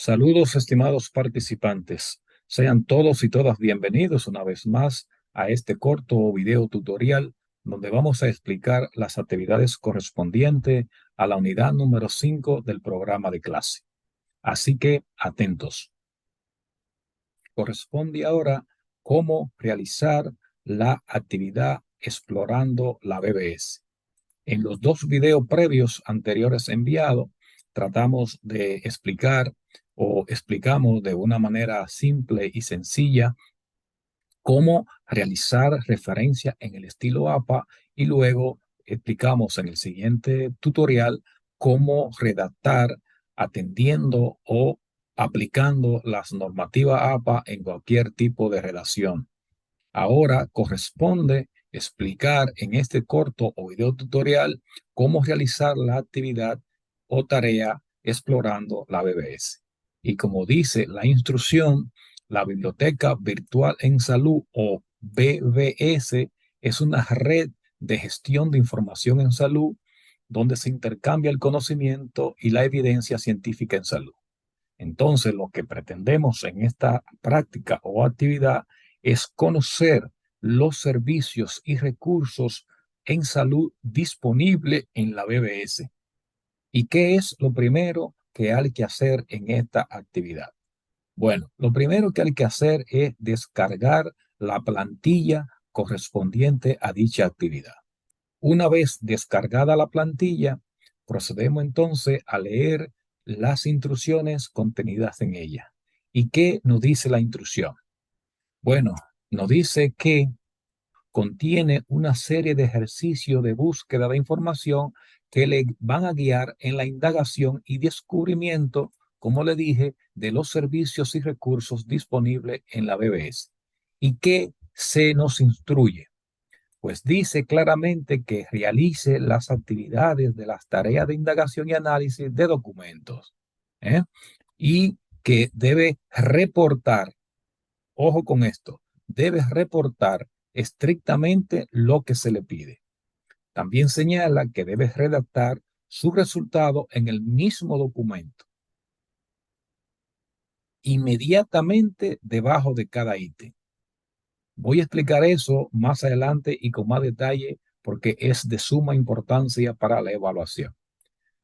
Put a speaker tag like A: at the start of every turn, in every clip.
A: Saludos, estimados participantes. Sean todos y todas bienvenidos una vez más a este corto video tutorial donde vamos a explicar las actividades correspondientes a la unidad número 5 del programa de clase. Así que atentos. Corresponde ahora cómo realizar la actividad explorando la BBS. En los dos videos previos anteriores enviados, tratamos de explicar o explicamos de una manera simple y sencilla cómo realizar referencia en el estilo APA y luego explicamos en el siguiente tutorial cómo redactar atendiendo o aplicando las normativas APA en cualquier tipo de redacción. Ahora corresponde explicar en este corto o video tutorial cómo realizar la actividad o tarea explorando la BBS. Y como dice la instrucción, la Biblioteca Virtual en Salud o BVS es una red de gestión de información en salud donde se intercambia el conocimiento y la evidencia científica en salud. Entonces, lo que pretendemos en esta práctica o actividad es conocer los servicios y recursos en salud disponibles en la BBS. ¿Y qué es lo primero que hay que hacer en esta actividad? Bueno, lo primero que hay que hacer es descargar la plantilla correspondiente a dicha actividad. Una vez descargada la plantilla, procedemos entonces a leer las instrucciones contenidas en ella. ¿Y qué nos dice la instrucción? Bueno, nos dice que contiene una serie de ejercicios de búsqueda de información que le van a guiar en la indagación y descubrimiento, como le dije, de los servicios y recursos disponibles en la BBS. ¿Y qué se nos instruye? Pues dice claramente que realice las actividades de las tareas de indagación y análisis de documentos, ¿eh? Y que debe reportar, ojo con esto, debe reportar estrictamente lo que se le pide. También señala que debe redactar su resultado en el mismo documento, inmediatamente debajo de cada ítem. Voy a explicar eso más adelante y con más detalle porque es de suma importancia para la evaluación.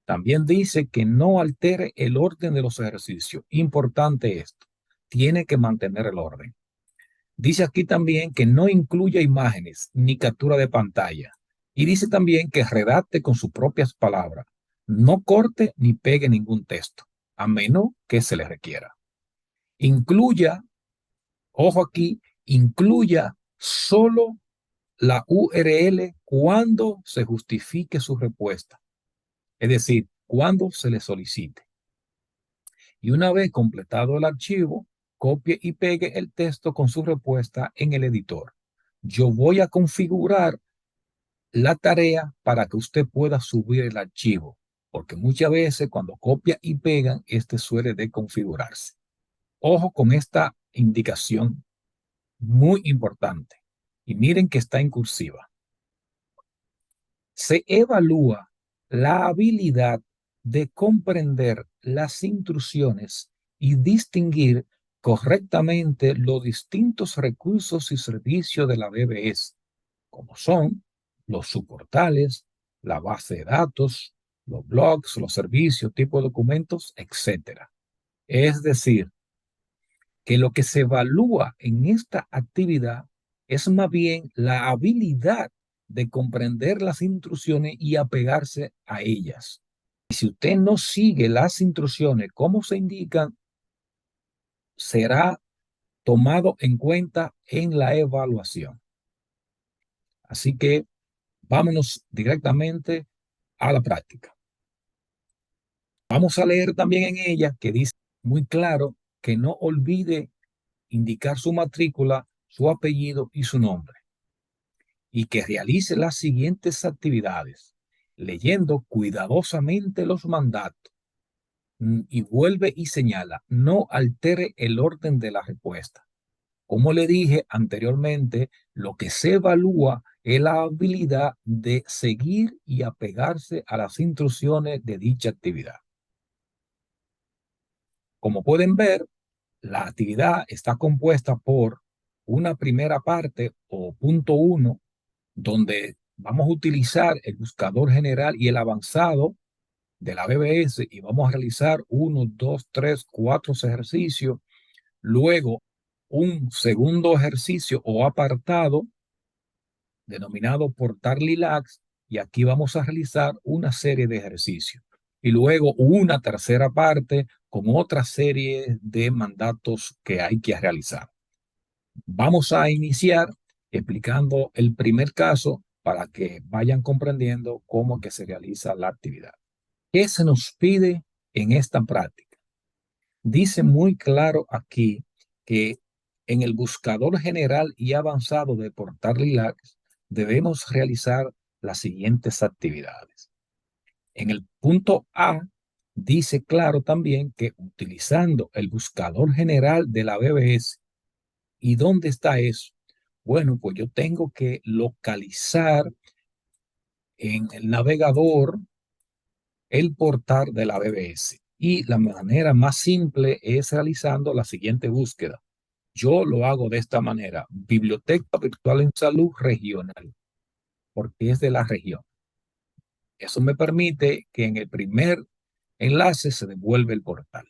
A: También dice que no altere el orden de los ejercicios. Importante esto. Tiene que mantener el orden. Dice aquí también que no incluya imágenes ni captura de pantalla. Y dice también que redacte con sus propias palabras. No corte ni pegue ningún texto, a menos que se le requiera. Incluya, ojo aquí, incluya solo la URL cuando se justifique su respuesta, es decir, cuando se le solicite. Y una vez completado el archivo, copie y pegue el texto con su respuesta en el editor. Yo voy a configurar la tarea para que usted pueda subir el archivo, porque muchas veces cuando copia y pegan, este suele desconfigurarse. Ojo con esta indicación muy importante. Y miren que está en cursiva. Se evalúa la habilidad de comprender las instrucciones y distinguir correctamente los distintos recursos y servicios de la BBS, como son los subportales, la base de datos, los blogs, los servicios, tipo de documentos, etcétera. Es decir, que lo que se evalúa en esta actividad es más bien la habilidad de comprender las instrucciones y apegarse a ellas. Y si usted no sigue las instrucciones como se indican, será tomado en cuenta en la evaluación. Así que vámonos directamente a la práctica. Vamos a leer también en ella que dice muy claro que no olvide indicar su matrícula, su apellido y su nombre, y que realice las siguientes actividades, leyendo cuidadosamente los mandatos, y vuelve y señala, no altere el orden de la respuesta. Como le dije anteriormente, lo que se evalúa es la habilidad de seguir y apegarse a las instrucciones de dicha actividad. Como pueden ver, la actividad está compuesta por una primera parte o punto uno, donde vamos a utilizar el buscador general y el avanzado de la BBS y vamos a realizar 1, 2, 3, 4 ejercicios. Luego, un segundo ejercicio o apartado denominado Portal Relax, y aquí vamos a realizar una serie de ejercicios. Y luego una tercera parte con otra serie de mandatos que hay que realizar. Vamos a iniciar explicando el primer caso para que vayan comprendiendo cómo que se realiza la actividad. ¿Qué se nos pide en esta práctica? Dice muy claro aquí que en el buscador general y avanzado de Portal Relax debemos realizar las siguientes actividades. En el punto A dice claro también que utilizando el buscador general de la BBS. ¿Y dónde está eso? Bueno, pues yo tengo que localizar en el navegador el portal de la BBS. Y la manera más simple es realizando la siguiente búsqueda. Yo lo hago de esta manera: Biblioteca Virtual en Salud Regional, porque es de la región. Eso me permite que en el primer enlace se devuelve el portal.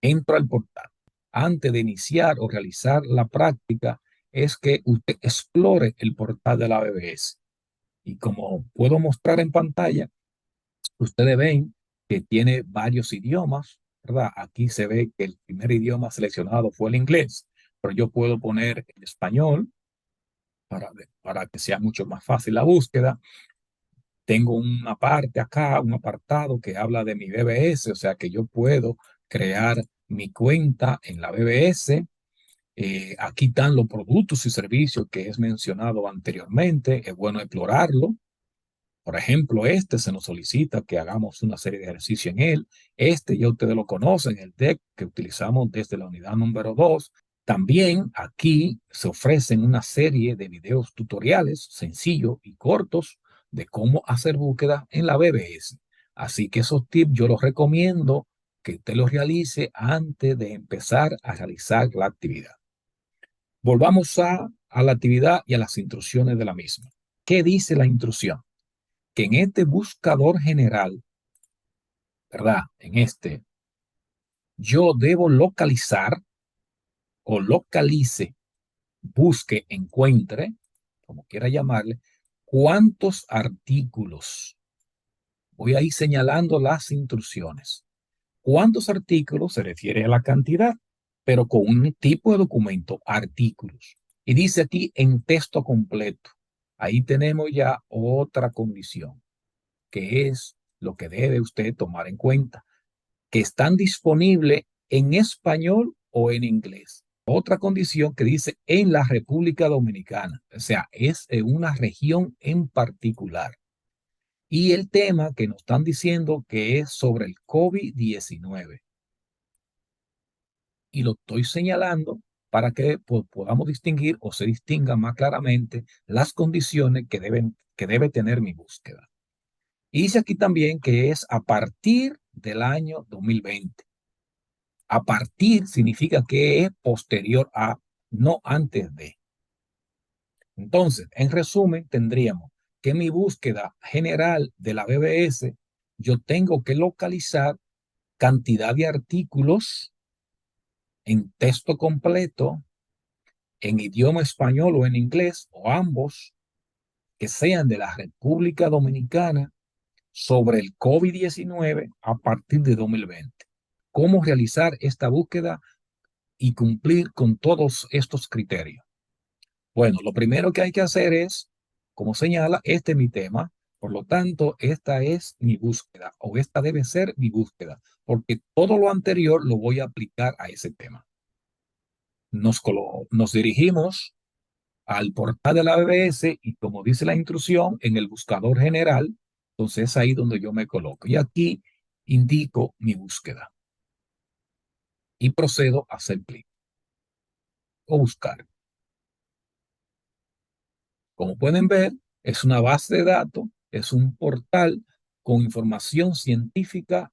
A: Entro al portal. Antes de iniciar o realizar la práctica, es que usted explore el portal de la BBS. Y como puedo mostrar en pantalla, ustedes ven que tiene varios idiomas, ¿verdad? Aquí se ve que el primer idioma seleccionado fue el inglés, pero yo puedo poner el español para que sea mucho más fácil la búsqueda. Tengo una parte acá, un apartado que habla de mi BBS, o sea que yo puedo crear mi cuenta en la BBS. Aquí están los productos y servicios que es mencionado anteriormente. Es bueno explorarlo. Por ejemplo, este se nos solicita que hagamos una serie de ejercicios en él. Este ya ustedes lo conocen, el deck que utilizamos desde la unidad número 2. También aquí se ofrecen una serie de videos tutoriales sencillos y cortos de cómo hacer búsqueda en la BBS. Así que esos tips yo los recomiendo que usted los realice antes de empezar a realizar la actividad. Volvamos a la actividad y a las instrucciones de la misma. ¿Qué dice la instrucción? Que en este buscador general, ¿verdad? En este, yo debo localizar o localice, busque, encuentre, como quiera llamarle, cuántos artículos. Voy a ir señalando las instrucciones. ¿Cuántos artículos? Se refiere a la cantidad, pero con un tipo de documento, artículos. Y dice aquí en texto completo. Ahí tenemos ya otra condición, que es lo que debe usted tomar en cuenta, que están disponibles en español o en inglés. Otra condición que dice en la República Dominicana, o sea, es en una región en particular. Y el tema que nos están diciendo que es sobre el COVID-19. Y lo estoy señalando para que podamos distinguir o se distingan más claramente las condiciones que debe tener mi búsqueda. Y dice aquí también que es a partir del año 2020. A partir significa que es posterior a, no antes de. Entonces, en resumen, tendríamos que mi búsqueda general de la BBS, yo tengo que localizar cantidad de artículos en texto completo, en idioma español o en inglés, o ambos, que sean de la República Dominicana sobre el COVID-19 a partir de 2020. ¿Cómo realizar esta búsqueda y cumplir con todos estos criterios? Bueno, lo primero que hay que hacer es, como señala, este es mi tema, por lo tanto, esta es mi búsqueda o esta debe ser mi búsqueda, porque todo lo anterior lo voy a aplicar a ese tema. Nos dirigimos al portal de la BBS y, como dice la instrucción, en el buscador general, entonces es ahí donde yo me coloco. Y aquí indico mi búsqueda y procedo a hacer clic o buscar. Como pueden ver, es una base de datos, es un portal con información científica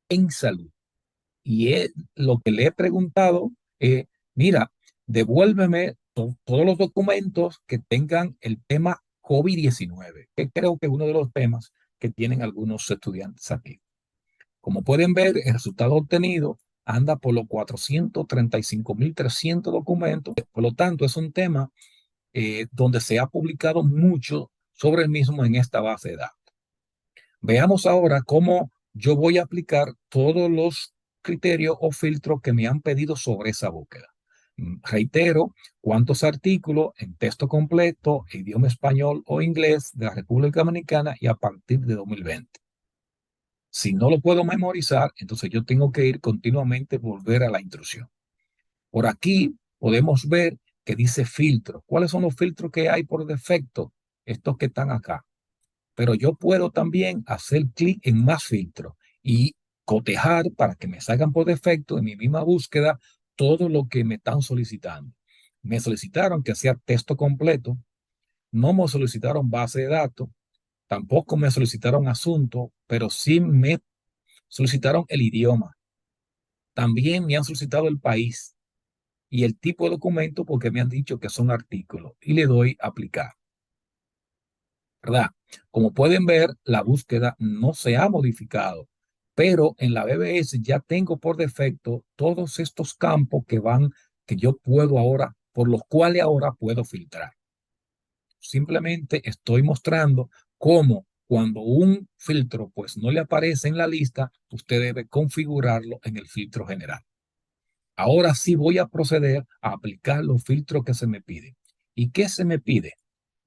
A: en salud. Y lo que le he preguntado es, mira, devuélveme todos los documentos que tengan el tema COVID-19, que creo que es uno de los temas que tienen algunos estudiantes aquí. Como pueden ver, el resultado obtenido anda por los 435.300 documentos. Por lo tanto, es un tema donde se ha publicado mucho sobre el mismo en esta base de datos. Veamos ahora cómo yo voy a aplicar todos los criterios o filtros que me han pedido sobre esa búsqueda. Reitero, cuántos artículos en texto completo, idioma español o inglés de la República Dominicana y a partir de 2020. Si no lo puedo memorizar, entonces yo tengo que ir continuamente, volver a la instrucción. Por aquí podemos ver que dice filtro. ¿Cuáles son los filtros que hay por defecto? Estos que están acá. Pero yo puedo también hacer clic en más filtros y cotejar para que me salgan por defecto en mi misma búsqueda todo lo que me están solicitando. Me solicitaron que sea texto completo, no me solicitaron base de datos, tampoco me solicitaron asunto, pero sí me solicitaron el idioma. También me han solicitado el país y el tipo de documento porque me han dicho que son artículos y le doy a aplicar. ¿Verdad? Como pueden ver, la búsqueda no se ha modificado, pero en la BBS ya tengo por defecto todos estos campos que yo puedo ahora, por los cuales ahora puedo filtrar. Simplemente estoy mostrando cómo cuando un filtro pues no le aparece en la lista, usted debe configurarlo en el filtro general. Ahora sí voy a proceder a aplicar los filtros que se me piden. ¿Y qué se me pide?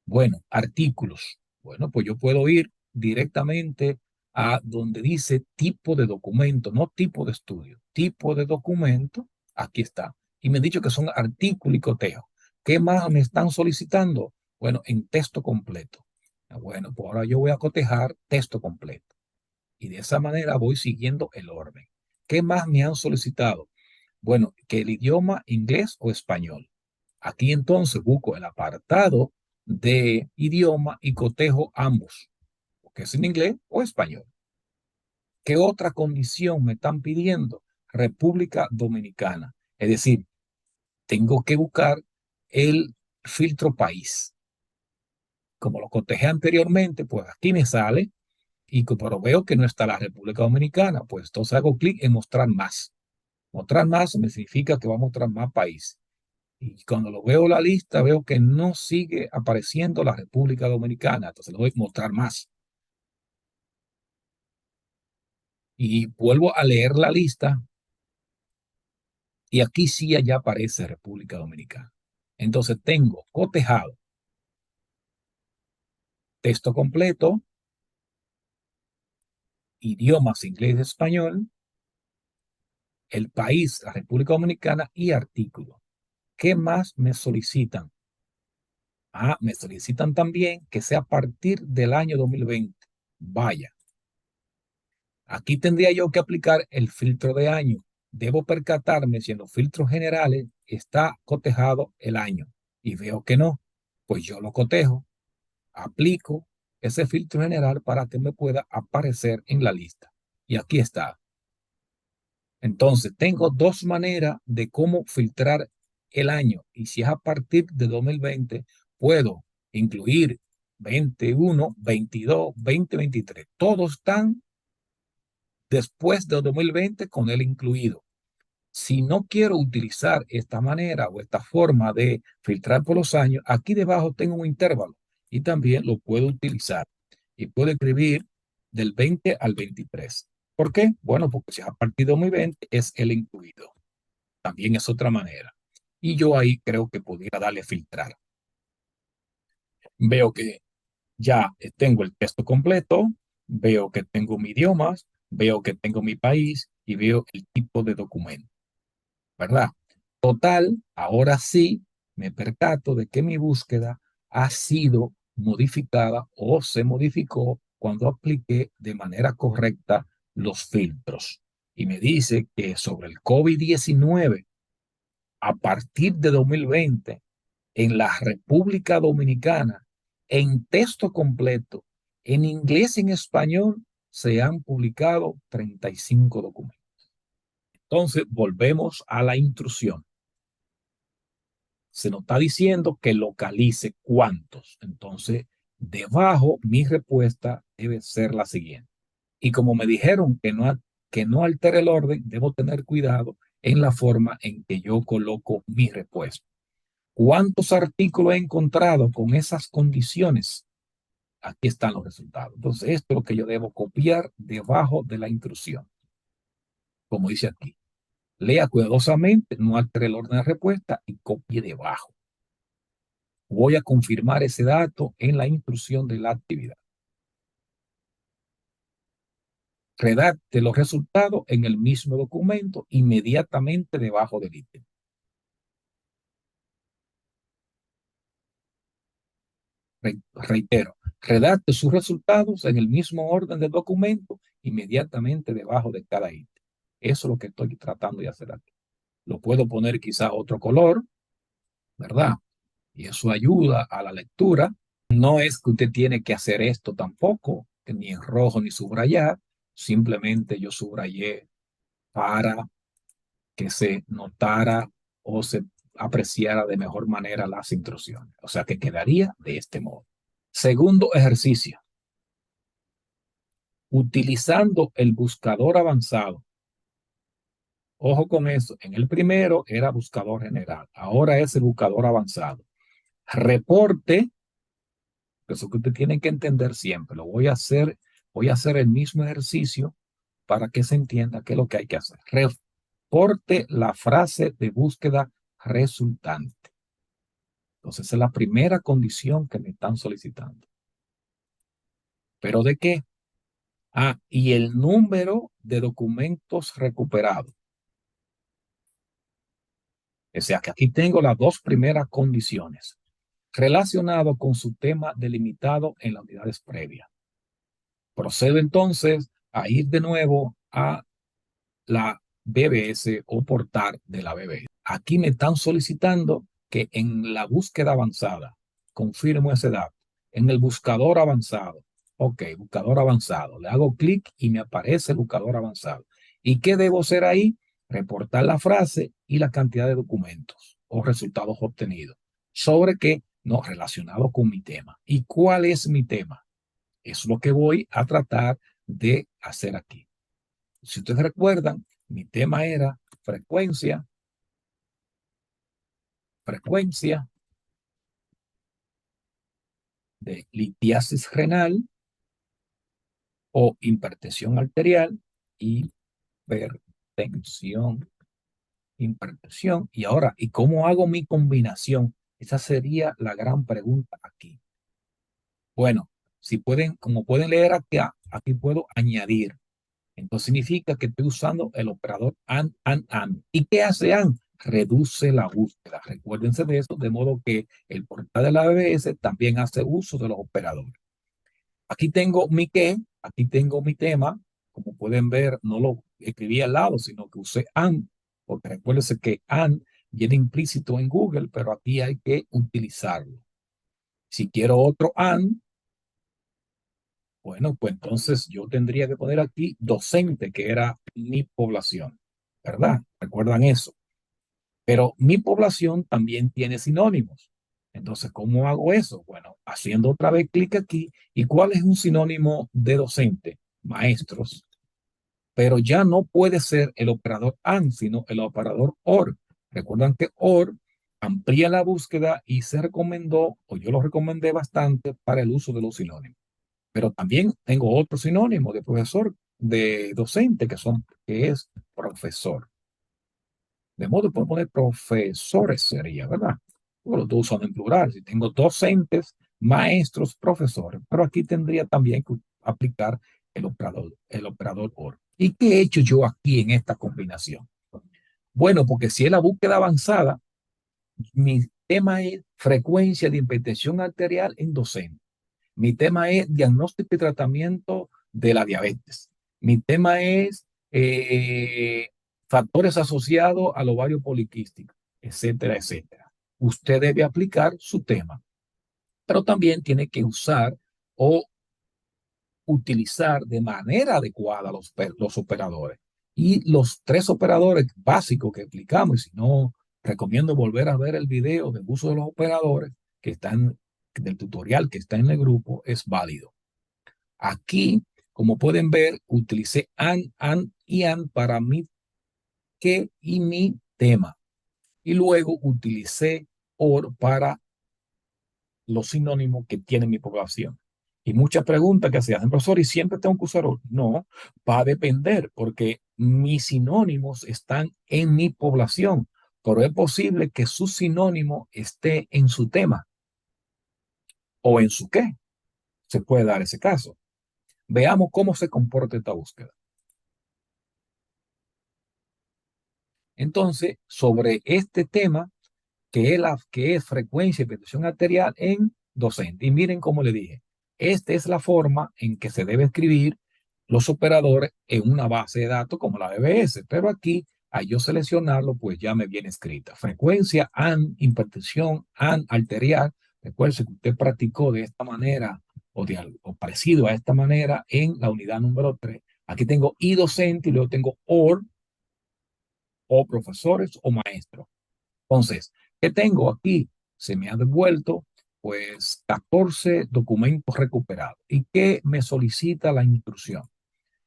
A: Bueno, artículos. Bueno, pues yo puedo ir directamente a donde dice tipo de documento, no tipo de estudio, tipo de documento. Aquí está. Y me han dicho que son artículo y cotejo. ¿Qué más me están solicitando? Bueno, en texto completo. Bueno, pues ahora yo voy a cotejar texto completo. Y de esa manera voy siguiendo el orden. ¿Qué más me han solicitado? Bueno, que el idioma inglés o español. Aquí entonces busco el apartado de idioma y cotejo ambos, que es en inglés o español. ¿Qué otra condición me están pidiendo? República Dominicana. Es decir, tengo que buscar el filtro país. Como lo cotejé anteriormente, pues aquí me sale, pero veo que no está la República Dominicana, pues entonces hago clic en mostrar más. Mostrar más me significa que va a mostrar más país. Y cuando lo veo la lista, veo que no sigue apareciendo la República Dominicana. Entonces le doy mostrar más. Y vuelvo a leer la lista y aquí sí ya aparece República Dominicana. Entonces tengo cotejado texto completo, idiomas inglés y español, el país, la República Dominicana y artículo. ¿Qué más me solicitan? Me solicitan también que sea a partir del año 2020. Vaya. Aquí tendría yo que aplicar el filtro de año. Debo percatarme si en los filtros generales está cotejado el año y veo que no, pues yo lo cotejo, aplico ese filtro general para que me pueda aparecer en la lista. Y aquí está. Entonces, tengo dos maneras de cómo filtrar el año. Y si es a partir de 2020, puedo incluir 21, 22, 2023. Todos están después de 2020 con él incluido. Si no quiero utilizar esta manera o esta forma de filtrar por los años, aquí debajo tengo un intervalo y también lo puedo utilizar. Y puedo escribir del 20 al 23. ¿Por qué? Bueno, porque si es a partir de 2020 es el incluido. También es otra manera. Y yo ahí creo que pudiera darle filtrar. Veo que ya tengo el texto completo, veo que tengo mi idioma, veo que tengo mi país y veo el tipo de documento, ¿verdad? Total, ahora sí me percato de que mi búsqueda ha sido modificada o se modificó cuando apliqué de manera correcta los filtros. Y me dice que sobre el COVID-19, a partir de 2020, en la República Dominicana, en texto completo, en inglés y en español, se han publicado 35 documentos. Entonces, volvemos a la intrusión. Se nos está diciendo que localice cuántos. Entonces, debajo, mi respuesta debe ser la siguiente. Y como me dijeron que no altere el orden, debo tener cuidado en la forma en que yo coloco mi respuesta. ¿Cuántos artículos he encontrado con esas condiciones? Aquí están los resultados. Entonces, esto es lo que yo debo copiar debajo de la intrusión. Como dice aquí, lea cuidadosamente, no altere el orden de respuesta y copie debajo. Voy a confirmar ese dato en la intrusión de la actividad. Redacte los resultados en el mismo documento inmediatamente debajo del ítem. Reitero, redacte sus resultados en el mismo orden del documento inmediatamente debajo de cada ítem. Eso es lo que estoy tratando de hacer aquí. Lo puedo poner quizá otro color, ¿verdad? Y eso ayuda a la lectura. No es que usted tiene que hacer esto tampoco, ni en rojo ni subrayar. Simplemente yo subrayé para que se notara o se apreciara de mejor manera las intrusiones. O sea que quedaría de este modo. Segundo ejercicio. Utilizando el buscador avanzado. Ojo con eso. En el primero era buscador general. Ahora es el buscador avanzado. Reporte. Eso que usted tiene que entender siempre. Lo voy a hacer. Voy a hacer el mismo ejercicio para que se entienda qué es lo que hay que hacer. Reporte la frase de búsqueda resultante. Entonces, esa es la primera condición que me están solicitando. ¿Pero de qué? Ah, y el número de documentos recuperados. O sea, que aquí tengo las dos primeras condiciones relacionado con su tema delimitado en las unidades previas. Procedo entonces a ir de nuevo a la BBS o portal de la BBS. Aquí me están solicitando que en la búsqueda avanzada, confirmo ese dato, en el buscador avanzado, ok, buscador avanzado, le hago clic y me aparece el buscador avanzado. ¿Y qué debo hacer ahí? Reportar la frase y la cantidad de documentos o resultados obtenidos. ¿Sobre qué? No, relacionado con mi tema. ¿Y cuál es mi tema? Eso es lo que voy a tratar de hacer aquí. Si ustedes recuerdan, mi tema era frecuencia de litiasis renal o hipertensión arterial, hipertensión, hipertensión. Y ahora, ¿y cómo hago mi combinación? Esa sería la gran pregunta aquí. Bueno, si pueden, como pueden leer aquí, aquí puedo añadir. Entonces significa que estoy usando el operador AND. ¿Y qué hace AND? Reduce la búsqueda. Recuérdense de eso, de modo que el portal de la BBS también hace uso de los operadores. Aquí tengo mi qué, aquí tengo mi tema. Como pueden ver, no lo escribí al lado, sino que usé AND, porque recuérdense que AND viene implícito en Google, pero aquí hay que utilizarlo. Si quiero otro AND, bueno, pues entonces yo tendría que poner aquí docente, que era mi población, ¿verdad? ¿Recuerdan eso? Pero mi población también tiene sinónimos. Entonces, ¿cómo hago eso? Bueno, haciendo otra vez clic aquí. ¿Y cuál es un sinónimo de docente? Maestros. Pero ya no puede ser el operador AND, sino el operador OR. Recuerdan que OR amplía la búsqueda y se recomendó, o yo lo recomendé bastante, para el uso de los sinónimos. Pero también tengo otro sinónimo de profesor, de docente, que es profesor. De modo que puedo poner profesores sería, ¿verdad? Lo estoy usando en plural. Si tengo docentes, maestros, profesores. Pero aquí tendría también que aplicar el operador OR. ¿Y qué he hecho yo aquí en esta combinación? Bueno, porque si es la búsqueda avanzada, mi tema es frecuencia de hipertensión arterial en docentes. Mi tema es diagnóstico y tratamiento de la diabetes. Mi tema es factores asociados al ovario poliquístico, etcétera, etcétera. Usted debe aplicar su tema, pero también tiene que usar o utilizar de manera adecuada los operadores. Y los tres operadores básicos que explicamos, y si no, recomiendo volver a ver el video del uso de los operadores que están del tutorial que está en el grupo, es válido. Aquí, como pueden ver, utilicé and y and para mi que y mi tema. Y luego utilicé or para los sinónimos que tiene mi población. Y muchas preguntas que se hacen, profesor, ¿y siempre tengo que usar or? No, va a depender porque mis sinónimos están en mi población, pero es posible que su sinónimo esté en su tema o en su qué. Se puede dar ese caso. Veamos cómo se comporta esta búsqueda. Entonces, sobre este tema, que es frecuencia y presión arterial en docente. Y miren cómo le dije, esta es la forma en que se debe escribir los operadores en una base de datos como la BBS, pero aquí, al yo seleccionarlo, pues ya me viene escrita. Frecuencia, AN, hipertensión, AN, arterial. Recuerde que usted practicó de esta manera o parecido a esta manera en la unidad número 3. Aquí tengo y docente y luego tengo OR o profesores o maestros. Entonces, ¿qué tengo aquí? Se me ha devuelto pues 14 documentos recuperados. ¿Y qué me solicita la instrucción?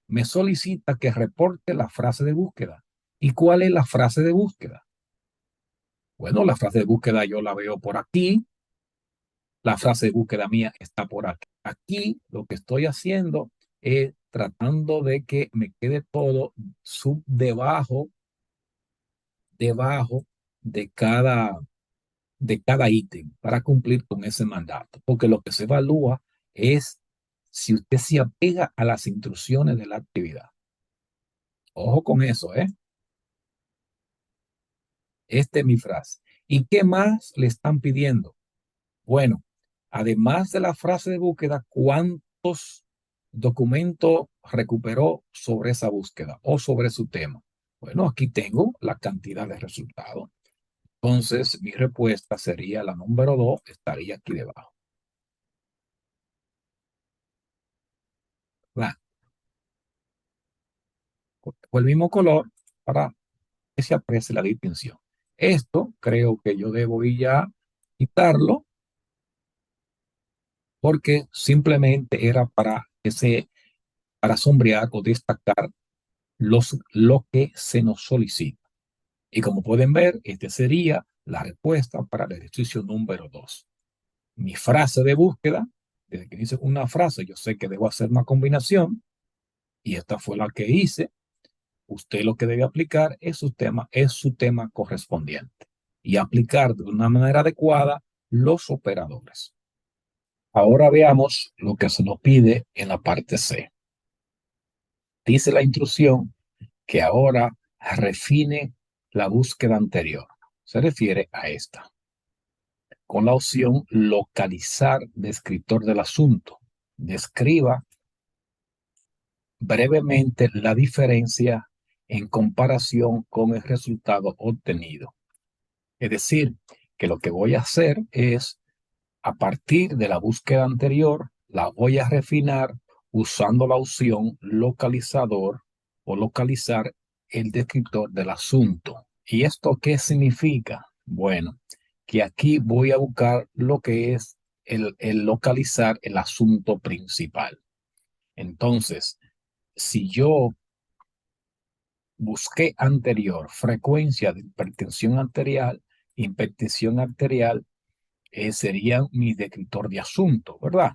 A: Me solicita que reporte la frase de búsqueda. ¿Y cuál es la frase de búsqueda? Bueno, la frase de búsqueda yo la veo por aquí. La frase de búsqueda mía está por aquí. Aquí lo que estoy haciendo es tratando de que me quede todo debajo de cada ítem para cumplir con ese mandato, porque lo que se evalúa es si usted se apega a las instrucciones de la actividad. Ojo con eso, ¿eh? Esta es mi frase. ¿Y qué más le están pidiendo? Bueno, además de la frase de búsqueda, ¿cuántos documentos recuperó sobre esa búsqueda o sobre su tema? Bueno, aquí tengo la cantidad de resultados. Entonces, mi respuesta sería la número 2, estaría aquí debajo. ¿Verdad? O el mismo color para que se aprecie la distinción. Esto creo que yo debo ir ya quitarlo porque simplemente era para sombrear o destacar lo que se nos solicita. Y como pueden ver, esta sería la respuesta para el ejercicio número 2. Mi frase de búsqueda, desde que dice una frase, yo sé que debo hacer una combinación y esta fue la que hice. Usted lo que debe aplicar es su tema correspondiente y aplicar de una manera adecuada los operadores. Ahora veamos lo que se nos pide en la parte C. Dice la instrucción que ahora refine la búsqueda anterior. Se refiere a esta, con la opción localizar descriptor del asunto. Describa brevemente la diferencia en comparación con el resultado obtenido. Es decir, que lo que voy a hacer es, a partir de la búsqueda anterior, la voy a refinar usando la opción localizador o localizar el descriptor del asunto. ¿Y esto qué significa? Bueno, que aquí voy a buscar lo que es el localizar el asunto principal. Entonces, si yo busqué anterior frecuencia de hipertensión arterial sería mi descriptor de asunto, ¿verdad?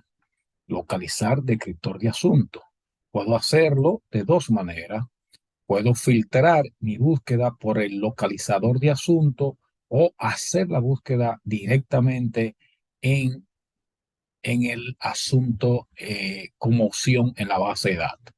A: Localizar descriptor de asunto. Puedo hacerlo de dos maneras. Puedo filtrar mi búsqueda por el localizador de asunto o hacer la búsqueda directamente en, en el asunto como opción en la base de datos.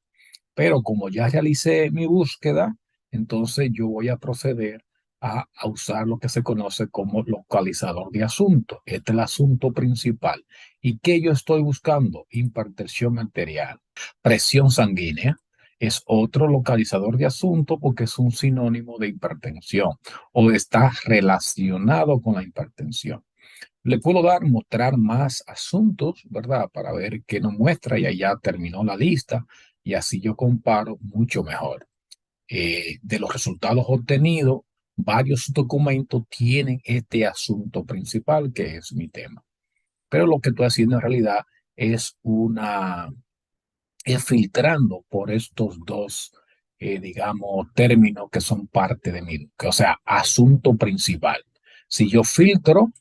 A: Pero como ya realicé mi búsqueda, entonces yo voy a proceder a usar lo que se conoce como localizador de asunto. Este es el asunto principal. ¿Y qué yo estoy buscando? Hipertensión arterial. Presión sanguínea es otro localizador de asunto porque es un sinónimo de hipertensión o está relacionado con la hipertensión. Le puedo mostrar más asuntos, ¿verdad? Para ver qué nos muestra y allá terminó la lista y así yo comparo mucho mejor. de los resultados obtenidos, varios documentos tienen este asunto principal que es mi tema. Pero lo que estoy haciendo en realidad es es filtrando por estos dos, digamos, términos que son parte de mi búsqueda, o sea, asunto principal. Si yo filtro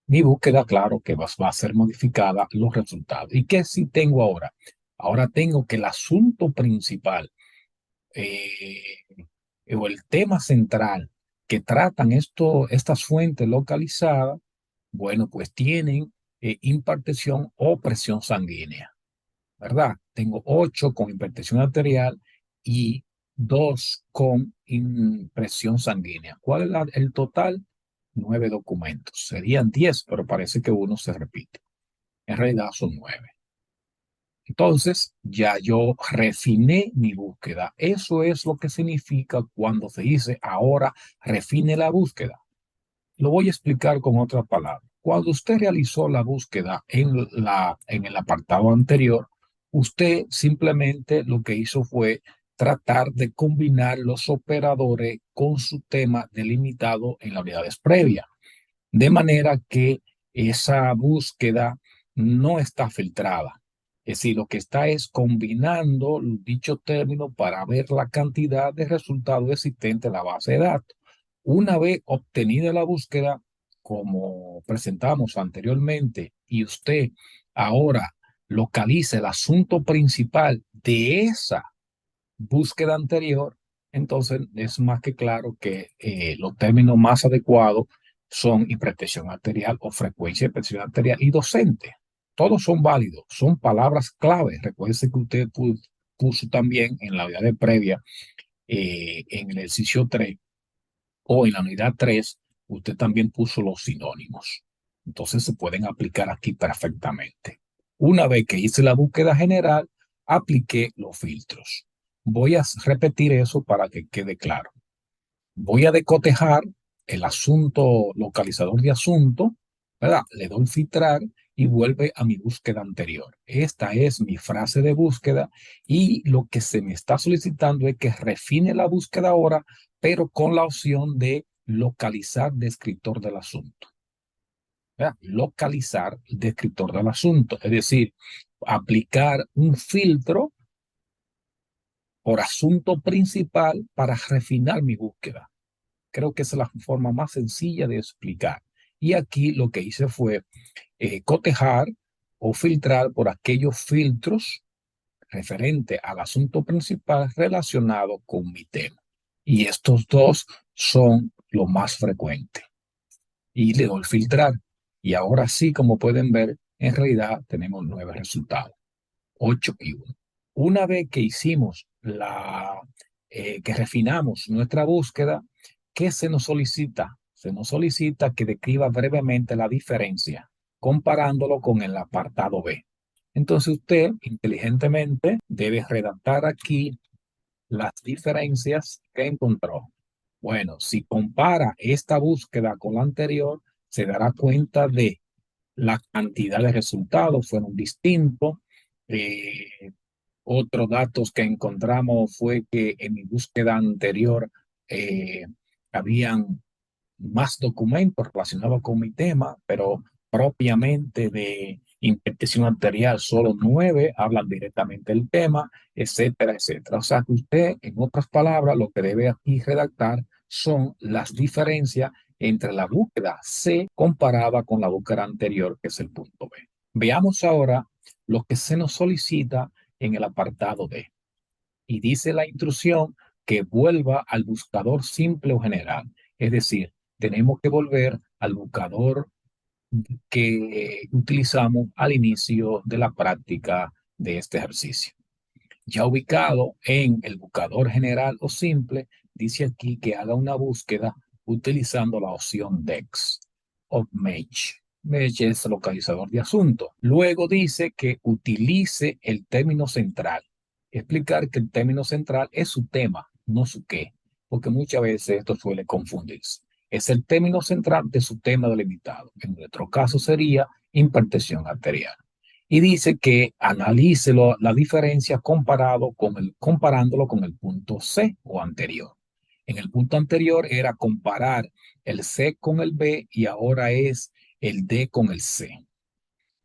A: mi búsqueda, claro que va a ser modificada los resultados. ¿Y qué si tengo ahora? Ahora tengo que el asunto principal eh, o el tema central que tratan estas fuentes localizadas, bueno, pues tienen impartición o presión sanguínea, ¿verdad? Tengo 8 con hipertensión arterial y 2 con presión sanguínea. ¿Cuál es el total? 9 documentos. Serían 10, pero parece que uno se repite. En realidad son 9. Entonces, ya yo refiné mi búsqueda. Eso es lo que significa cuando se dice ahora refine la búsqueda. Lo voy a explicar con otras palabras. Cuando usted realizó la búsqueda en el apartado anterior, usted simplemente lo que hizo fue tratar de combinar los operadores con su tema delimitado en las unidades previas. De manera que esa búsqueda no está filtrada. Es decir, lo que está es combinando dicho término para ver la cantidad de resultados existentes en la base de datos. Una vez obtenida la búsqueda, como presentamos anteriormente, y usted ahora localiza el asunto principal de esa búsqueda anterior, entonces es más que claro que los términos más adecuados son hipertensión arterial o frecuencia de presión arterial y docente. Todos son válidos, son palabras clave. Recuerde que usted puso también en la unidad de previa, en el ejercicio 3 o en la unidad 3, usted también puso los sinónimos. Entonces se pueden aplicar aquí perfectamente. Una vez que hice la búsqueda general, apliqué los filtros. Voy a repetir eso para que quede claro. Voy a decotejar el asunto, localizador de asunto, ¿verdad? Le doy filtrar y vuelve a mi búsqueda anterior. Esta es mi frase de búsqueda y lo que se me está solicitando es que refine la búsqueda ahora, pero con la opción de localizar descriptor del asunto. ¿Verdad? Localizar descriptor del asunto, es decir, aplicar un filtro por asunto principal para refinar mi búsqueda. Creo que esa es la forma más sencilla de explicar. Y aquí lo que hice fue cotejar o filtrar por aquellos filtros referentes al asunto principal relacionado con mi tema. Y estos dos son lo más frecuente. Y le doy filtrar. Y ahora sí, como pueden ver, en realidad tenemos 9 resultados, 8 y 1. Una vez que hicimos que refinamos nuestra búsqueda, ¿qué se nos solicita? Se nos solicita que describa brevemente la diferencia, comparándolo con el apartado B. Entonces usted inteligentemente debe redactar aquí las diferencias que encontró. Bueno, si compara esta búsqueda con la anterior, se dará cuenta de la cantidad de resultados fueron distintos. Eh, Otros datos que encontramos fue que en mi búsqueda anterior eh, habían más documentos relacionados con mi tema, pero propiamente de hipertensión arterial, solo 9 hablan directamente del tema, etcétera, etcétera. O sea que usted, en otras palabras, lo que debe aquí redactar son las diferencias entre la búsqueda C comparada con la búsqueda anterior, que es el punto B. Veamos ahora lo que se nos solicita en el apartado D. Y dice la instrucción que vuelva al buscador simple o general. Es decir, tenemos que volver al buscador que utilizamos al inicio de la práctica de este ejercicio. Ya ubicado en el buscador general o simple, dice aquí que haga una búsqueda utilizando la opción DEX o Match. Match es localizador de asunto. Luego dice que utilice el término central. Explicar que el término central es su tema, no su qué, porque muchas veces esto suele confundirse. Es el término central de su tema delimitado. En nuestro caso sería hipertensión arterial. y dice que analice la diferencia comparándolo con el punto C o anterior. En el punto anterior era comparar el C con el B y ahora es el D con el C.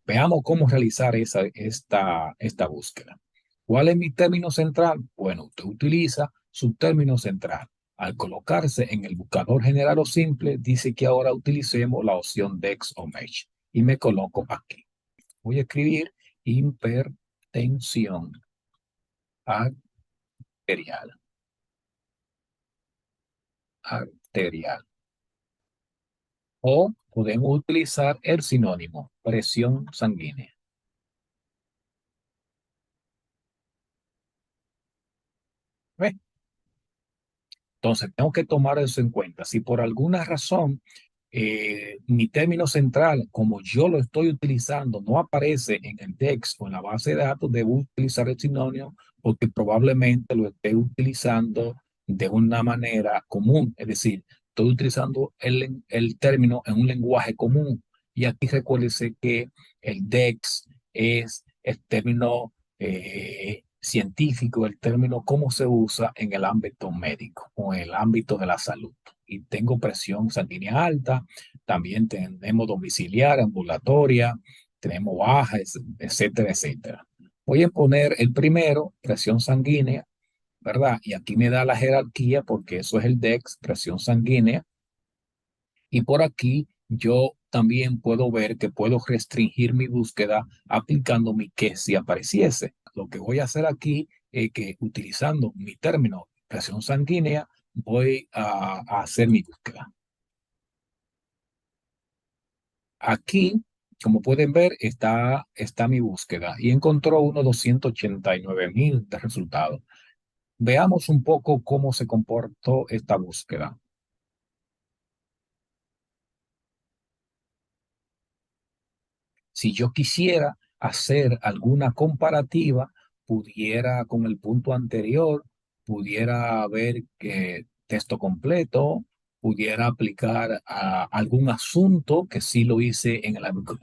A: Veamos cómo realizar esta búsqueda. ¿Cuál es mi término central? Bueno, usted utiliza su término central. Al colocarse en el buscador general o simple, dice que ahora utilicemos la opción DEX o Mesh. Y me coloco aquí. Voy a escribir hipertensión arterial. Arterial. O podemos utilizar el sinónimo, presión sanguínea. ¿Ve? Entonces, tengo que tomar eso en cuenta. Si por alguna razón mi término central, como yo lo estoy utilizando, no aparece en el texto o en la base de datos, debo utilizar el sinónimo porque probablemente lo esté utilizando de una manera común. Es decir, estoy utilizando el término en un lenguaje común. Y aquí recuérdese que el DEX es el término científico, el término cómo se usa en el ámbito médico o en el ámbito de la salud. Y tengo presión sanguínea alta, también tenemos domiciliar, ambulatoria, tenemos baja, etcétera, etcétera. Voy a poner el primero, presión sanguínea, ¿verdad? Y aquí me da la jerarquía porque eso es el DEX, presión sanguínea. Y por aquí yo también puedo ver que puedo restringir mi búsqueda aplicando mi que si apareciese. Lo que voy a hacer aquí es que utilizando mi término presión sanguínea voy a hacer mi búsqueda. Aquí, como pueden ver, está mi búsqueda y encontró unos 289,000 de resultados. Veamos un poco cómo se comportó esta búsqueda. Si yo quisiera hacer alguna comparativa, pudiera con el punto anterior, pudiera ver que texto completo, pudiera aplicar a algún asunto que sí lo hice en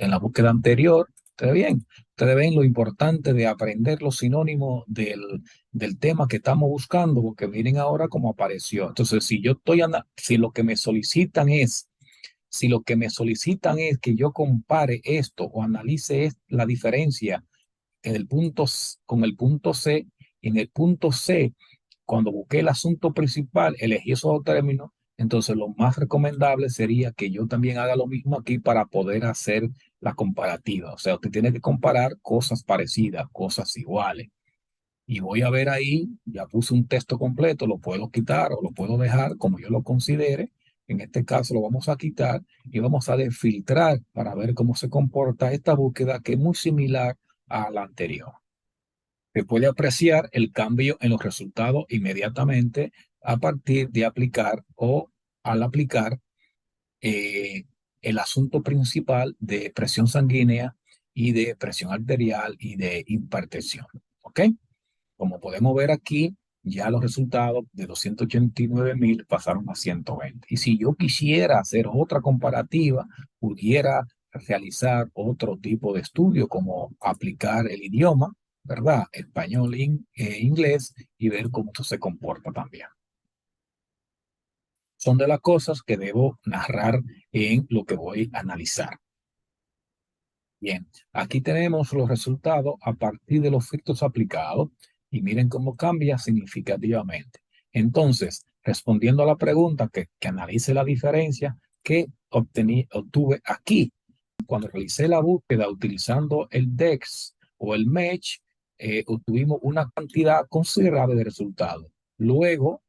A: la búsqueda anterior. Ustedes ven lo importante de aprender los sinónimos del tema que estamos buscando, porque miren ahora cómo apareció. Entonces, si lo que me solicitan es si lo que me solicitan es que yo compare esto o analice la diferencia con el punto C, en el punto C, cuando busqué el asunto principal, elegí esos dos términos, entonces lo más recomendable sería que yo también haga lo mismo aquí para poder hacer la comparativa. O sea, usted tiene que comparar cosas parecidas, cosas iguales. Y voy a ver ahí, ya puse un texto completo, lo puedo quitar o lo puedo dejar como yo lo considere. En este caso lo vamos a quitar y vamos a filtrar para ver cómo se comporta esta búsqueda que es muy similar a la anterior. Se puede apreciar el cambio en los resultados inmediatamente a partir de aplicar o al aplicar eh, el asunto principal de presión sanguínea y de presión arterial y de hipertensión. ¿Ok? Como podemos ver aquí, ya los resultados de 289,000 pasaron a 120. Y si yo quisiera hacer otra comparativa, pudiera realizar otro tipo de estudio, como aplicar el idioma, ¿verdad? Español e inglés, y ver cómo esto se comporta también. Son de las cosas que debo narrar en lo que voy a analizar. Bien, aquí tenemos los resultados a partir de los filtros aplicados y miren cómo cambia significativamente. Entonces, respondiendo a la pregunta que analice la diferencia que obtuve aquí cuando realicé la búsqueda utilizando el DEX o el Mesh, obtuvimos una cantidad considerable de resultados. Luego,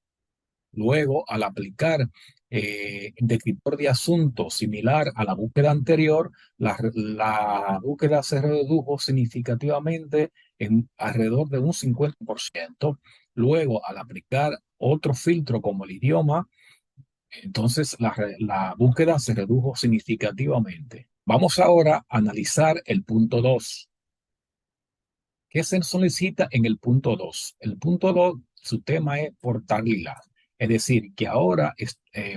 A: al aplicar descriptor de asuntos similar a la búsqueda anterior, la búsqueda se redujo significativamente en alrededor de un 50%. Luego, al aplicar otro filtro como el idioma, entonces la búsqueda se redujo significativamente. Vamos ahora a analizar el punto 2. ¿Qué se solicita en el punto 2? El punto 2, su tema es portabilidad. Es decir, que ahora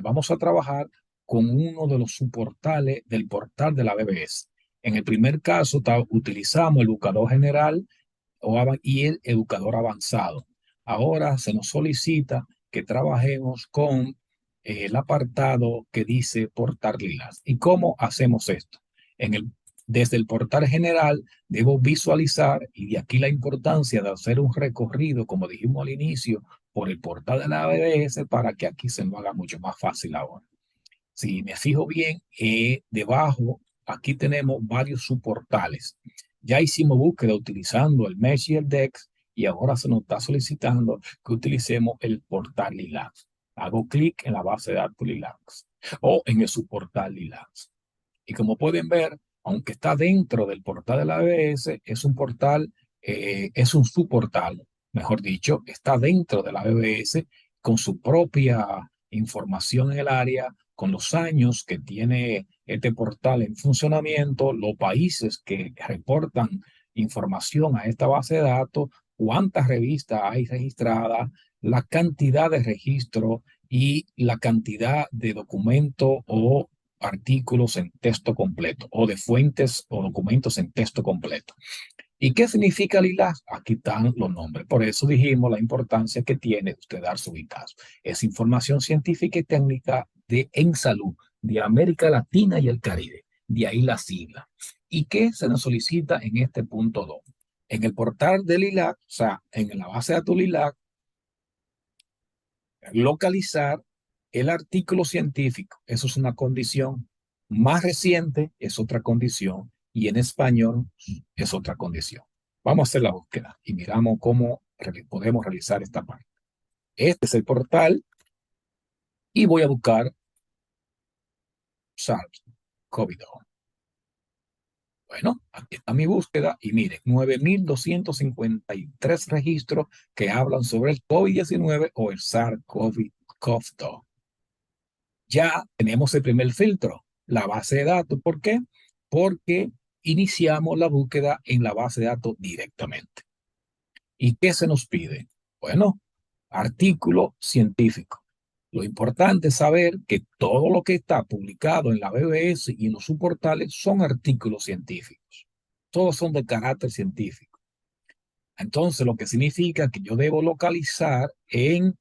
A: vamos a trabajar con uno de los subportales del portal de la BBS. En el primer caso utilizamos el buscador general y el educador avanzado. Ahora se nos solicita que trabajemos con el apartado que dice portal lilas. ¿Y cómo hacemos esto? Desde el portal general debo visualizar, y de aquí la importancia de hacer un recorrido, como dijimos al inicio, por el portal de la BBS para que aquí se me haga mucho más fácil ahora. Si me fijo bien, debajo aquí tenemos varios subportales. Ya hicimos búsqueda utilizando el Mesh y el DEX y ahora se nos está solicitando que utilicemos el portal Lilacs. Hago clic en la base de datos Lilacs o en el subportal Lilacs. Y como pueden ver, aunque está dentro del portal de la BBS, es un portal, es un subportal, mejor dicho, está dentro de la BBS con su propia información en el área, con los años que tiene este portal en funcionamiento, los países que reportan información a esta base de datos, cuántas revistas hay registradas, la cantidad de registros y la cantidad de documentos o artículos en texto completo o de fuentes o documentos en texto completo. ¿Y qué significa Lila? Aquí están los nombres. Por eso dijimos la importancia que tiene usted dar su vistazo. Es información científica y técnica en salud de América Latina y el Caribe. De ahí la sigla. ¿Y qué se nos solicita en este punto 2? En el portal de LILAC, o sea, en la base de datos LILAC, localizar el artículo científico. Eso es una condición. Más reciente es otra condición y en español es otra condición. Vamos a hacer la búsqueda y miramos cómo podemos realizar esta parte. Este es el y voy a buscar SARS-CoV-2. Bueno, aquí está mi búsqueda y miren, 9.253 registros que hablan sobre el COVID-19 o el SARS-CoV-2. Ya tenemos el primer filtro, la base de datos. ¿Por qué? Porque iniciamos la búsqueda en la base de datos directamente. ¿Y qué se nos pide? Bueno, artículo científico. Lo importante es saber que todo lo que está publicado en la BBS y en los subportales son artículos científicos. Todos son de carácter científico. Entonces, lo que significa que yo debo localizar en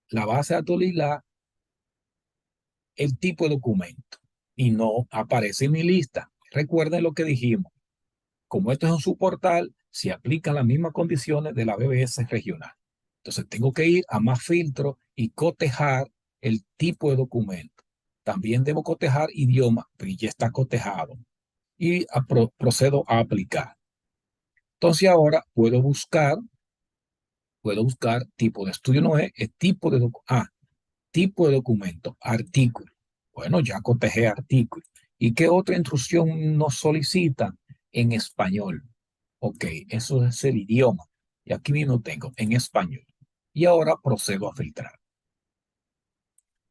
A: la base de datos LILAC el tipo de documento y no aparece en mi lista. Recuerden lo que dijimos. Como esto es un subportal, se aplican las mismas condiciones de la BBS regional. Entonces tengo que ir a más filtros y cotejar el tipo de documento. También debo cotejar idioma, pero ya está cotejado. Y procedo a aplicar. Entonces ahora puedo buscar tipo de estudio, no es tipo de documento. Tipo de documento, artículo. Bueno, ya cotejé artículo. ¿Y qué otra instrucción nos solicitan? En español. Ok, eso es el idioma. Y aquí mismo tengo en español. Y ahora procedo a filtrar.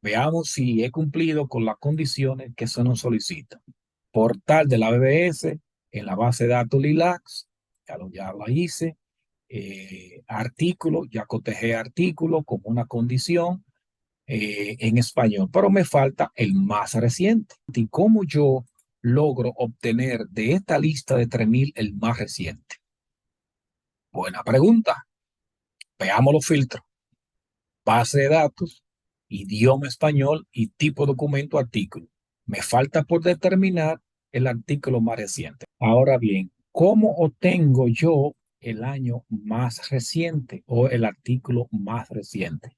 A: Veamos si he cumplido con las condiciones que se nos solicitan. Portal de la BBS en la base de datos LILACS, ya lo hice. Artículo, ya cotejé artículo como una condición en español, pero me falta el más reciente. ¿Y cómo yo logro obtener de esta lista de 3.000 el más reciente? Buena pregunta. Veamos los filtros. Base de datos, idioma español y tipo de documento artículo. Me falta por determinar el artículo más reciente. Ahora bien, ¿cómo obtengo yo el año más reciente o el artículo más reciente?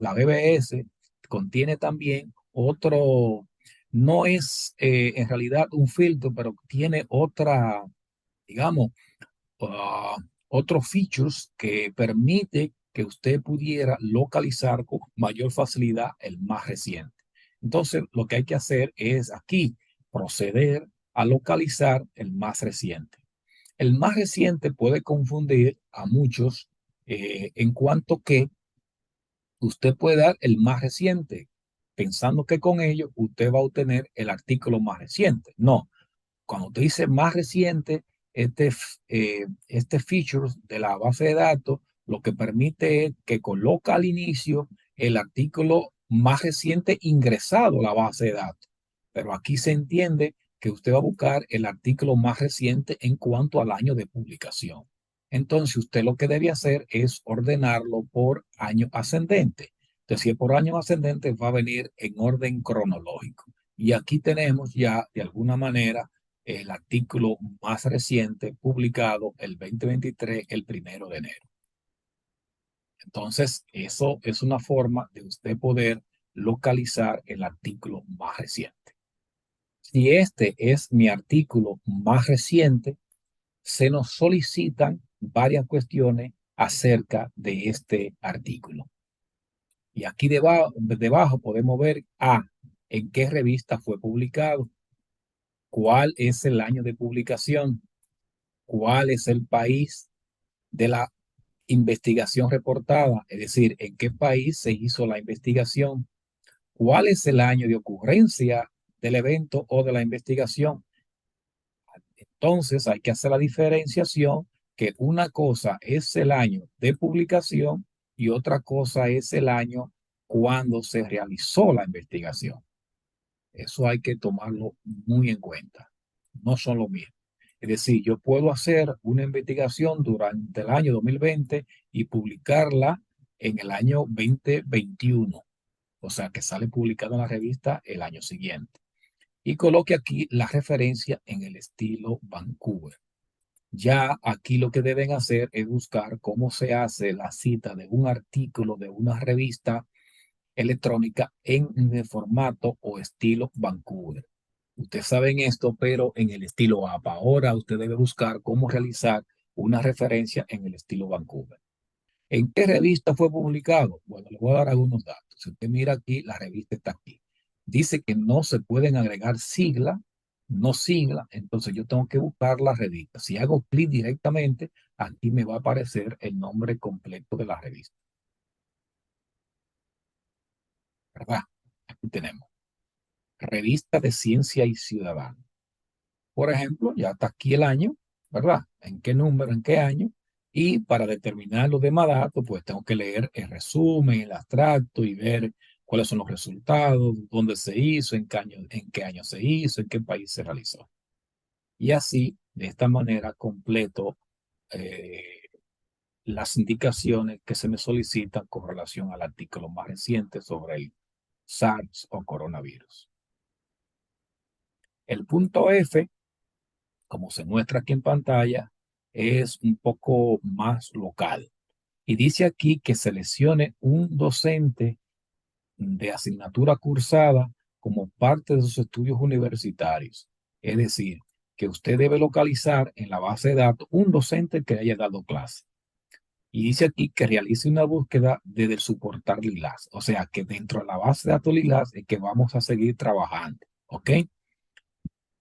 A: La BBS contiene también otro, no es en realidad un filtro, pero tiene otra, digamos, uh, otros features que permite que usted pudiera localizar con mayor facilidad el más reciente. Entonces, lo que hay que hacer es aquí proceder a localizar el más reciente. El más reciente puede confundir a muchos en cuanto que usted puede dar el más reciente, pensando que con ello usted va a obtener el artículo más reciente. No, cuando usted dice más reciente, este feature de la base de datos lo que permite es que coloca al inicio el artículo más reciente ingresado a la base de datos. Pero aquí se entiende que usted va a buscar el artículo más reciente en cuanto al año de publicación. Entonces, usted lo que debe hacer es ordenarlo por año ascendente. Entonces, si es por año ascendente, va a venir en orden cronológico. Y aquí tenemos ya, de alguna manera, el artículo más reciente publicado el 2023, el 1 de enero. Entonces, eso es una forma de usted poder localizar el artículo más reciente. Si este es mi artículo más reciente, se nos solicitan varias cuestiones acerca de este artículo. Y aquí debajo podemos ver en qué revista fue publicado, cuál es el año de publicación, cuál es el país de la investigación reportada, es decir, en qué país se hizo la investigación, cuál es el año de ocurrencia del evento o de la investigación. Entonces hay que hacer la diferenciación que una cosa es el año de publicación y otra cosa es el año cuando se realizó la investigación. Eso hay que tomarlo muy en cuenta. No son lo mismo. Es decir, yo puedo hacer una investigación durante el año 2020 y publicarla en el año 2021. O sea, que sale publicada en la revista el año siguiente. Y coloque aquí la referencia en el estilo Vancouver. Ya aquí lo que deben hacer es buscar cómo se hace la cita de un artículo de una revista electrónica en el formato o estilo Vancouver. Ustedes saben esto, pero en el estilo APA. Ahora usted debe buscar cómo realizar una referencia en el estilo Vancouver. ¿En qué revista fue publicado? Bueno, le voy a dar algunos datos. Si usted mira aquí, la revista está aquí. Dice que no se pueden agregar sigla, no sigla, entonces yo tengo que buscar la revista. Si hago clic directamente, aquí me va a aparecer el nombre completo de la revista. ¿Verdad? Aquí tenemos. Revista de Ciencia y Ciudadano. Por ejemplo, ya está aquí el año, ¿verdad? ¿En qué número, en qué año? Y para determinar los demás datos, pues tengo que leer el resumen, el abstracto y ver cuáles son los resultados, dónde se hizo, en qué año se hizo, en qué país se realizó. Y así, de esta manera, completo eh, las indicaciones que se me solicitan con relación al artículo más reciente sobre el SARS o coronavirus. El punto F, como se muestra aquí en pantalla, es un poco más local. Y dice aquí que seleccione un docente de asignatura cursada como parte de sus estudios universitarios. Es decir, que usted debe localizar en la base de datos un docente que haya dado clase. Y dice aquí que realice una búsqueda desde su portal Lilas. O sea, que dentro de la base de datos Lilas es que vamos a seguir trabajando. ¿Ok?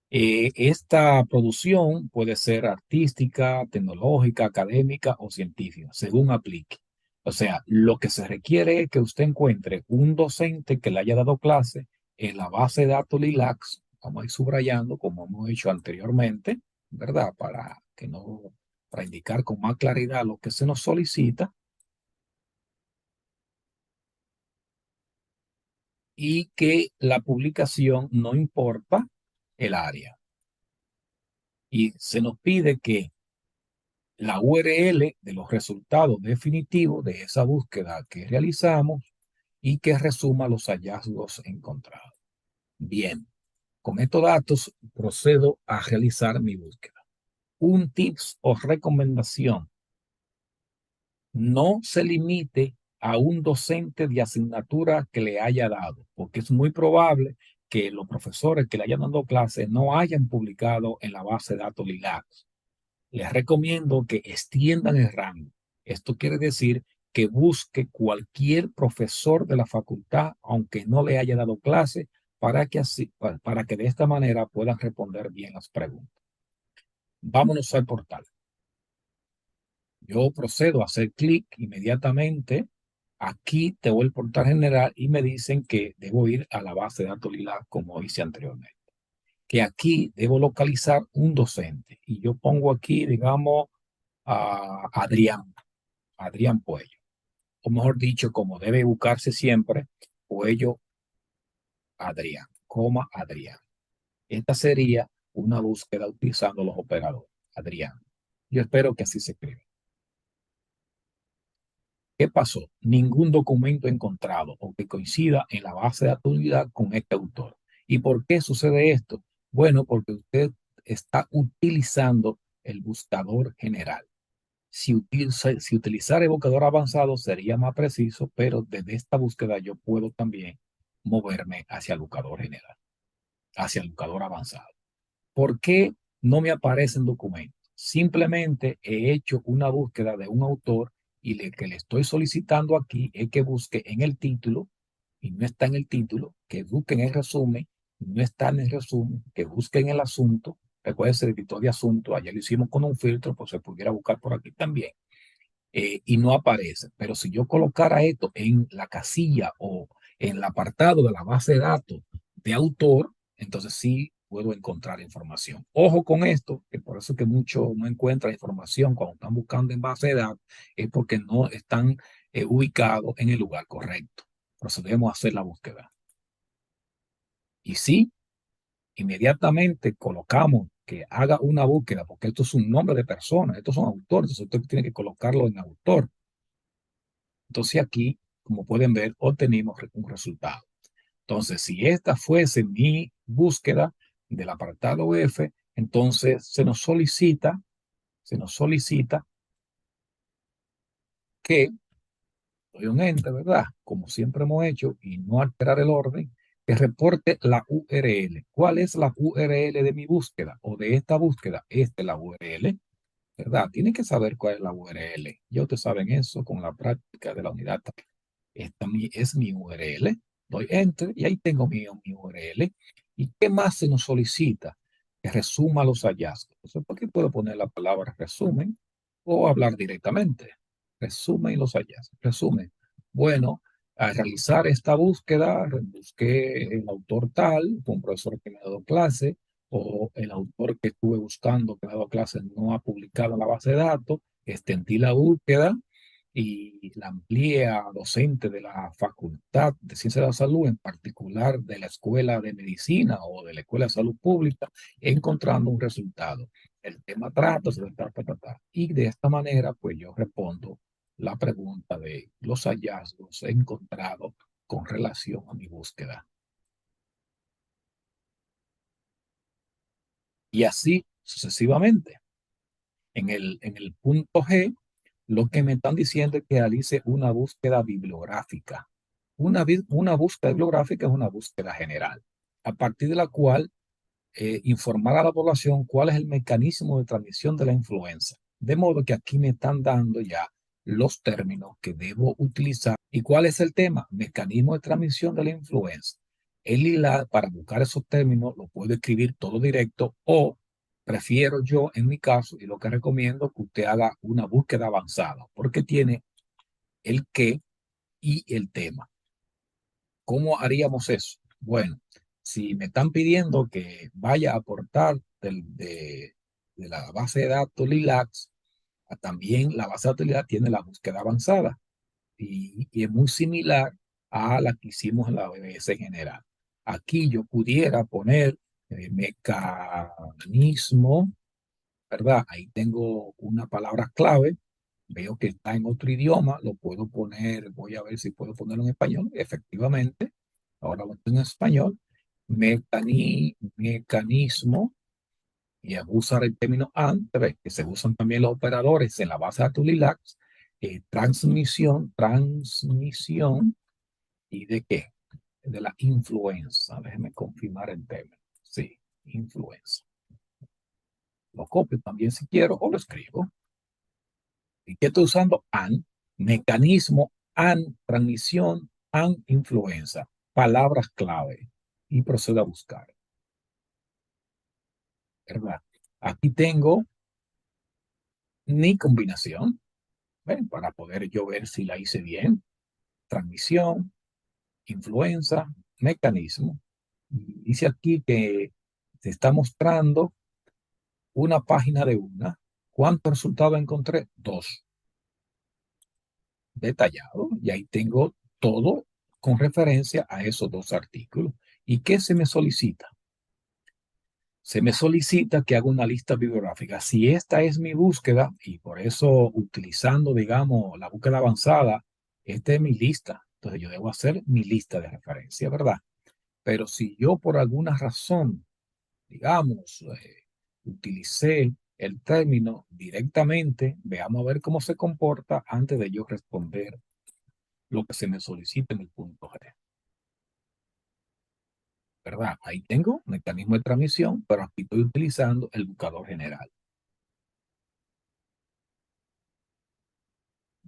A: Esta producción puede ser artística, tecnológica, académica o científica, según aplique. O sea, lo que se requiere es que usted encuentre un docente que le haya dado clase en la base de datos LILACS, vamos a ir subrayando como hemos hecho anteriormente, ¿verdad? Para indicar con más claridad lo que se nos solicita y que la publicación no importa el área. Y se nos pide que la URL de los resultados definitivos de esa búsqueda que realizamos y que resuma los hallazgos encontrados. Bien, con estos datos procedo a realizar mi búsqueda. Un tips o recomendación: no se limite a un docente de asignatura que le haya dado, porque es muy probable que los profesores que le hayan dado clases no hayan publicado en la base de datos LILACS. Les recomiendo que extiendan el rango. Esto quiere decir que busque cualquier profesor de la facultad, aunque no le haya dado clase, para que de esta manera puedan responder bien las preguntas. Vámonos al portal. Yo procedo a hacer clic inmediatamente. Aquí tengo el portal general y me dicen que debo ir a la base de datos Lila, como hice anteriormente. Que aquí debo localizar un docente. Y yo pongo aquí, digamos, a Adrián Puello. O mejor dicho, como debe buscarse siempre, Puello Adrián, Adrián. Esta sería una búsqueda utilizando los operadores. Adrián. Yo espero que así se escriba. ¿Qué pasó? Ningún documento encontrado o que coincida en la base de actualidad con este autor. ¿Y por qué sucede esto? Bueno, porque usted está utilizando el buscador general. Si utilizar el buscador avanzado sería más preciso, pero desde esta búsqueda yo puedo también moverme hacia el buscador general, hacia el buscador avanzado. ¿Por qué no me aparecen documentos? Simplemente he hecho una búsqueda de un autor y lo que le estoy solicitando aquí es que busque en el título y no está en el título, que busque en el resumen, no está en el resumen, que busque en el asunto. Recuerden el editor de asunto, ayer lo hicimos con un filtro, pues se pudiera buscar por aquí también. Y no aparece. Pero si yo colocara esto en la casilla o en el apartado de la base de datos de autor, entonces sí puedo encontrar información. Ojo con esto, que por eso que muchos no encuentran información cuando están buscando en base de datos, es porque no están ubicados en el lugar correcto. Procedemos a hacer la búsqueda. Y sí, inmediatamente colocamos que haga una búsqueda, porque esto es un nombre de persona, estos son autores, entonces usted tiene que colocarlo en autor. Entonces aquí, como pueden ver, obtenimos un resultado. Entonces, si esta fuese mi búsqueda del apartado F, entonces se nos solicita que doy un enter, ¿verdad? Como siempre hemos hecho, y no alterar el orden, que reporte la URL. ¿Cuál es la URL de mi búsqueda o de esta búsqueda? Esta es la URL, ¿verdad? Tienen que saber cuál es la URL. Ya ustedes saben eso con la práctica de la unidad. Esta es mi URL. Doy enter y ahí tengo mi URL. ¿Y qué más se nos solicita? Que resuma los hallazgos. Entonces, ¿por qué puedo poner la palabra resumen o hablar directamente? Resumen los hallazgos. Resumen. Bueno, al realizar esta búsqueda, busqué el autor tal, un profesor que me ha dado clase, o el autor que estuve buscando que me ha dado clase no ha publicado en la base de datos, extendí la búsqueda y la amplié a docente de la Facultad de Ciencias de la Salud, en particular de la Escuela de Medicina o de la Escuela de Salud Pública, encontrando un resultado. El tema trata, y de esta manera, pues yo respondo la pregunta de los hallazgos encontrados con relación a mi búsqueda. Y así sucesivamente. En el punto G, lo que me están diciendo es que realice una búsqueda bibliográfica. Una búsqueda bibliográfica es una búsqueda general, a partir de la cual informar a la población cuál es el mecanismo de transmisión de la influenza. De modo que aquí me están dando ya los términos que debo utilizar. ¿Y cuál es el tema? Mecanismo de transmisión de la influenza. El ILA, para buscar esos términos, lo puedo escribir todo directo o prefiero yo, en mi caso, y lo que recomiendo, que usted haga una búsqueda avanzada, porque tiene el qué y el tema. ¿Cómo haríamos eso? Bueno, si me están pidiendo que vaya a aportar de la base de datos LILACS, también la base de datos LILACS tiene la búsqueda avanzada y es muy similar a la que hicimos en la BBS general. Aquí yo pudiera poner mecanismo, ¿verdad? Ahí tengo una palabra clave. Veo que está en otro idioma, lo puedo poner, voy a ver si puedo ponerlo en español. Efectivamente, ahora lo tengo en español. Mecanismo, y a usar el término AND, que se usan también los operadores en la base de datos LILACS, transmisión, ¿y de qué? De la influenza. Déjeme confirmar el término. Sí, influenza. Lo copio también si quiero o lo escribo. ¿Y qué estoy usando? AND, mecanismo, AND, transmisión, AND, influenza. Palabras clave. Y procedo a buscar, ¿verdad? Aquí tengo mi combinación, ¿ven? Para poder yo ver si la hice bien. Transmisión, influenza, mecanismo. Y dice aquí que te está mostrando una página de una. ¿Cuántos resultados encontré? Dos. Detallado. Y ahí tengo todo con referencia a esos dos artículos. ¿Y qué se me solicita? Se me solicita que haga una lista bibliográfica. Si esta es mi búsqueda, y por eso utilizando, digamos, la búsqueda avanzada, esta es mi lista. Entonces yo debo hacer mi lista de referencia, ¿verdad? Pero si yo por alguna razón, digamos, utilicé el término directamente, veamos a ver cómo se comporta antes de yo responder lo que se me solicita en el punto G, ¿verdad? Ahí tengo mecanismo de transmisión, pero aquí estoy utilizando el buscador general.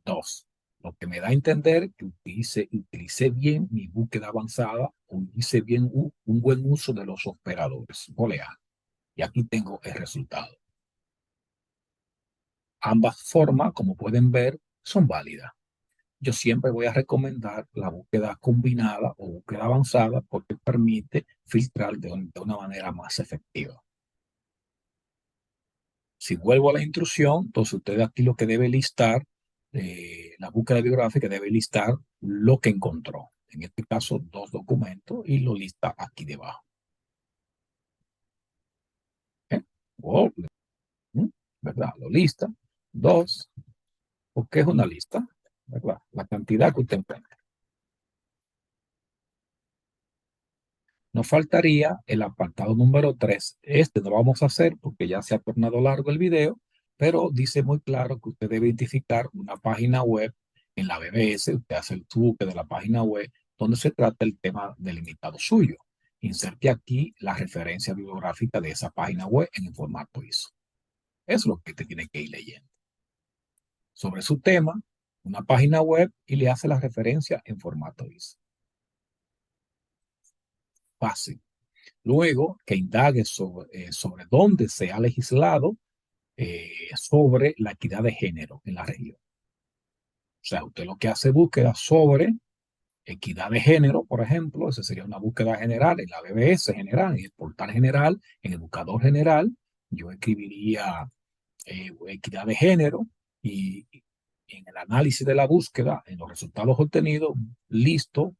A: Dos, lo que me da a entender que utilicé bien mi búsqueda avanzada o hice bien un buen uso de los operadores booleanos. Y aquí tengo el resultado. Ambas formas, como pueden ver, son válidas. Yo siempre voy a recomendar la búsqueda combinada o búsqueda avanzada porque permite filtrar de una manera más efectiva. Si vuelvo a la instrucción, entonces usted aquí lo que debe listar, la búsqueda bibliográfica debe listar lo que encontró. En este caso, dos documentos y lo lista aquí debajo. ¿Eh? O, ¿verdad? Lo lista. Dos, porque es una lista, ¿verdad? La cantidad que usted encuentra. Nos faltaría el apartado número 3. Este no lo vamos a hacer porque ya se ha tornado largo el video, pero dice muy claro que usted debe identificar una página web en la BBS. Usted hace el truque de la página web donde se trata el tema delimitado suyo. Inserte aquí la referencia bibliográfica de esa página web en el formato ISO. Eso es lo que usted tiene que ir leyendo. Sobre su tema, una página web y le hace la referencia en formato ISO. Fácil. Luego, que indague sobre dónde se ha legislado sobre la equidad de género en la región. O sea, usted lo que hace búsqueda sobre equidad de género, por ejemplo, esa sería una búsqueda general en la BBS general, en el portal general, en el buscador general, yo escribiría equidad de género y en el análisis de la búsqueda, en los resultados obtenidos, listo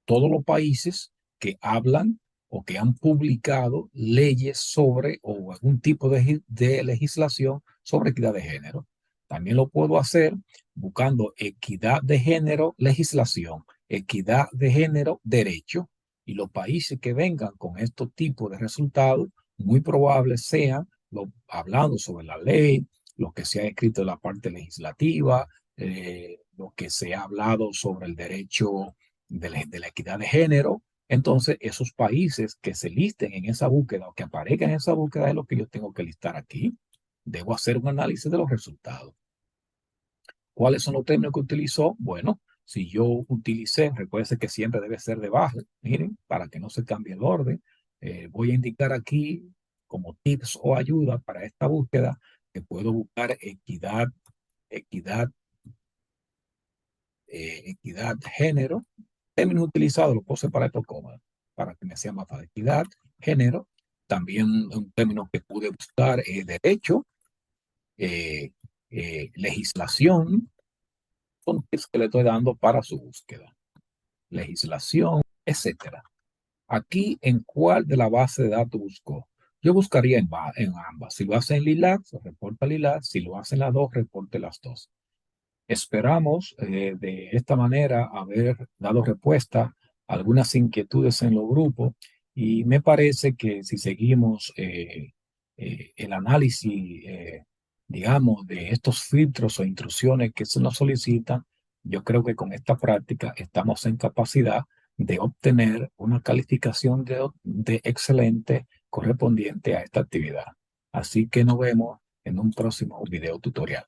A: todos los países que hablan o que han publicado leyes sobre o algún tipo de legislación sobre equidad de género. También lo puedo hacer buscando equidad de género, legislación, equidad de género, derecho, y los países que vengan con estos tipos de resultados, muy probables sean hablando sobre la ley, lo que se ha escrito en la parte legislativa, lo que se ha hablado sobre el derecho de la equidad de género. Entonces, esos países que se listen en esa búsqueda o que aparezcan en esa búsqueda es lo que yo tengo que listar aquí. Debo hacer un análisis de los resultados. ¿Cuáles son los términos que utilizó? Bueno, si yo utilicé, recuerde que siempre debe ser debajo, miren, para que no se cambie el orden. Voy a indicar aquí como tips o ayuda para esta búsqueda que puedo buscar equidad, equidad, equidad, género. Términos utilizados los puedo separar por coma para que me sea más fácil. Equidad, género. También un término que pude buscar es derecho, eh, legislación. Son tips que le estoy dando para su búsqueda. Legislación, etcétera. Aquí, ¿en cuál de la base de datos buscó? Yo buscaría en ambas. Si lo hace en LILAC, reporta LILAC. Si lo hace en las dos, reporte las dos. Esperamos de esta manera haber dado respuesta a algunas inquietudes en los grupos y me parece que si seguimos el análisis, digamos, de estos filtros o intrusiones que se nos solicitan, yo creo que con esta práctica estamos en capacidad de obtener una calificación de excelente correspondiente a esta actividad. Así que nos vemos en un próximo video tutorial.